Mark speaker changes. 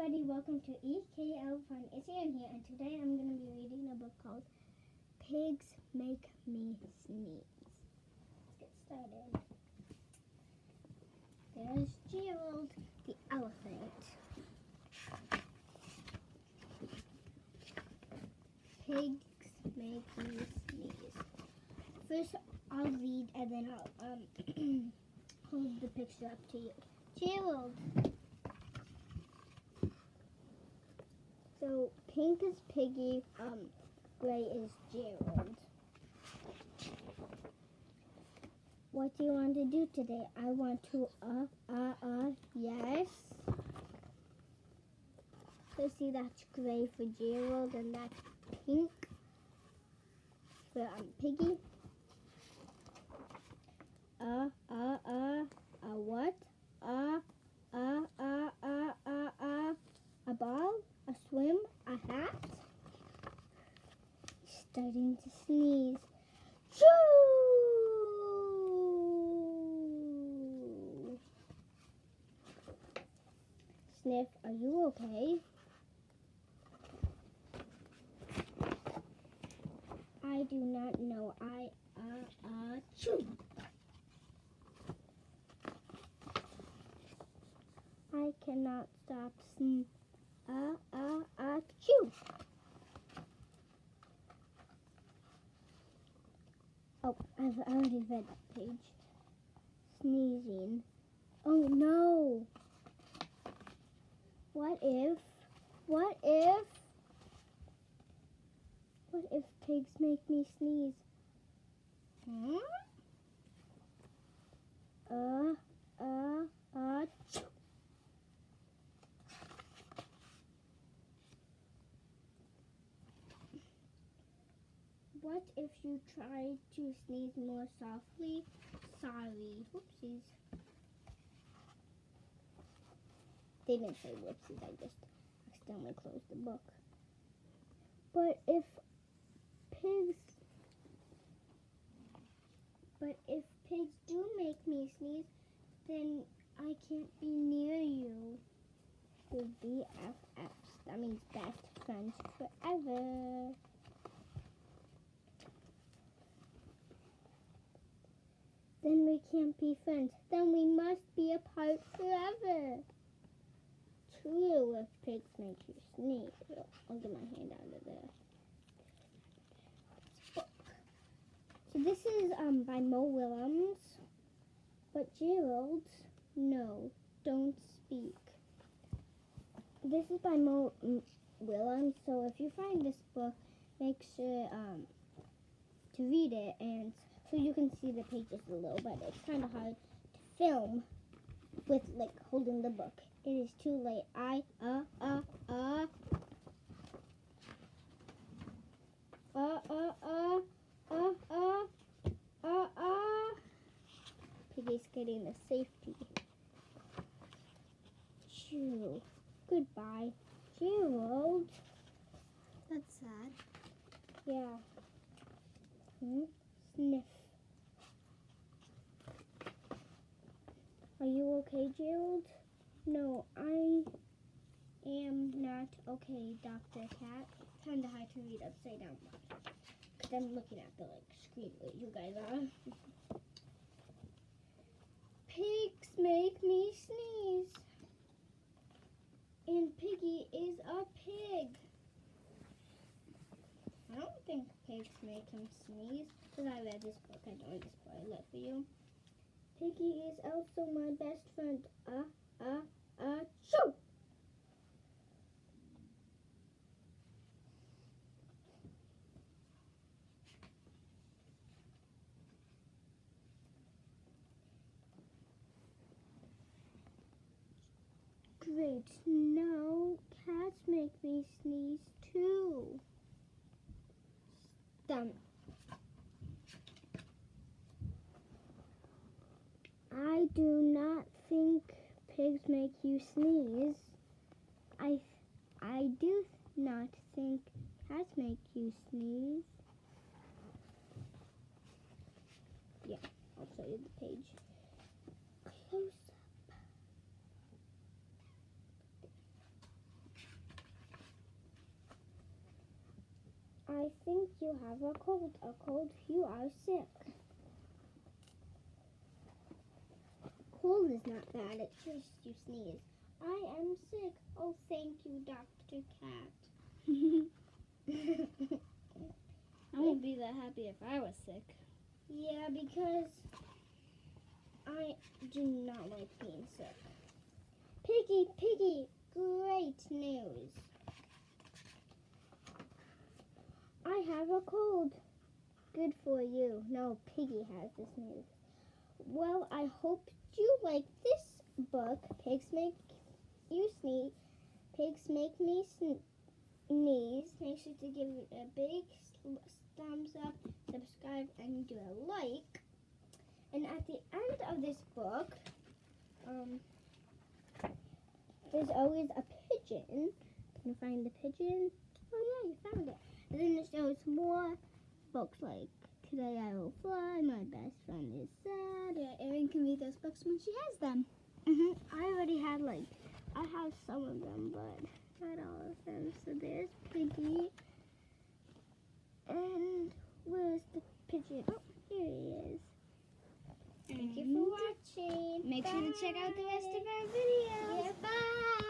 Speaker 1: everybody, welcome to EKL Fun. It's Ann here, and today I'm going to be reading a book called Pigs Make Me Sneeze. Let's get started. There's Gerald the elephant. Pigs make me sneeze. First, I'll read and then I'll hold the picture up to you. Gerald. So pink is Piggy, gray is Gerald. What do you want to do today? I want to, yes. So see, that's gray for Gerald and that's pink for, Piggy. What? A ball? A swim? A hat? Starting to sneeze. Choo! Sniff, are you okay? I do not know. Choo! I cannot stop choo! Oh, I've already read that page. Sneezing. Oh no! What if pigs make me sneeze? Choo! What if you try to sneeze more softly? Sorry. Whoopsies. They didn't say whoopsies, I just accidentally closed the book. But if pigs do make me sneeze, then I can't be near you. We're BFFs. That means best friends forever. Then we can't be friends. Then we must be apart forever. True, if pigs make you sneeze. I'll get my hand out of there. Book. So this is by Mo Willems. But Gerald, no, don't speak. This is by Mo Willems. So if you find this book, make sure to read it and so you can see the pages a little bit. It's kind of hard to film with holding the book. It is too late. Piggy's getting the safety. Choo. Goodbye, Gerald.
Speaker 2: That's sad.
Speaker 1: Yeah. Sniff. Are you okay, Gerald? No, I am not okay, Dr. Cat. Kind of hard to read upside down because I'm looking at the screen where you guys are. Pigs make me sneeze. And Piggy is a pig. I don't think pigs make him sneeze because I read this book. I don't want to spoil it for you. Piggy is also my best friend. Choo! Great. Now cats make me sneeze too. Done. I do not think pigs make you sneeze. I do not think cats make you sneeze. Yeah, I'll show you the page. Close up. I think you have a cold. A cold. You are sick. Cold is not bad. It's just you sneeze. I am sick. Oh, thank you, Dr. Cat.
Speaker 2: I wouldn't be that happy if I was sick.
Speaker 1: Yeah, because I do not like being sick. Piggy, Piggy, great news. I have a cold. Good for you. No, Piggy has this news. Well, I hope you like this book. Pigs make you sneeze. Pigs make me sneeze. Make sure to give it a big thumbs up, subscribe, and do a like. And at the end of this book, there's always a pigeon. Can you find the pigeon? Oh yeah, you found it. And then it shows more books like Today I Will Fly, My Best Friend Is Sad.
Speaker 2: Yeah, Erin can read those books when she has them.
Speaker 1: I already had I have some of them, but not all of them. So there's Piggy. And where's the pigeon? Oh, here he is. Thank you for watching.
Speaker 2: Make sure to check out the rest of our videos.
Speaker 1: Yeah, bye.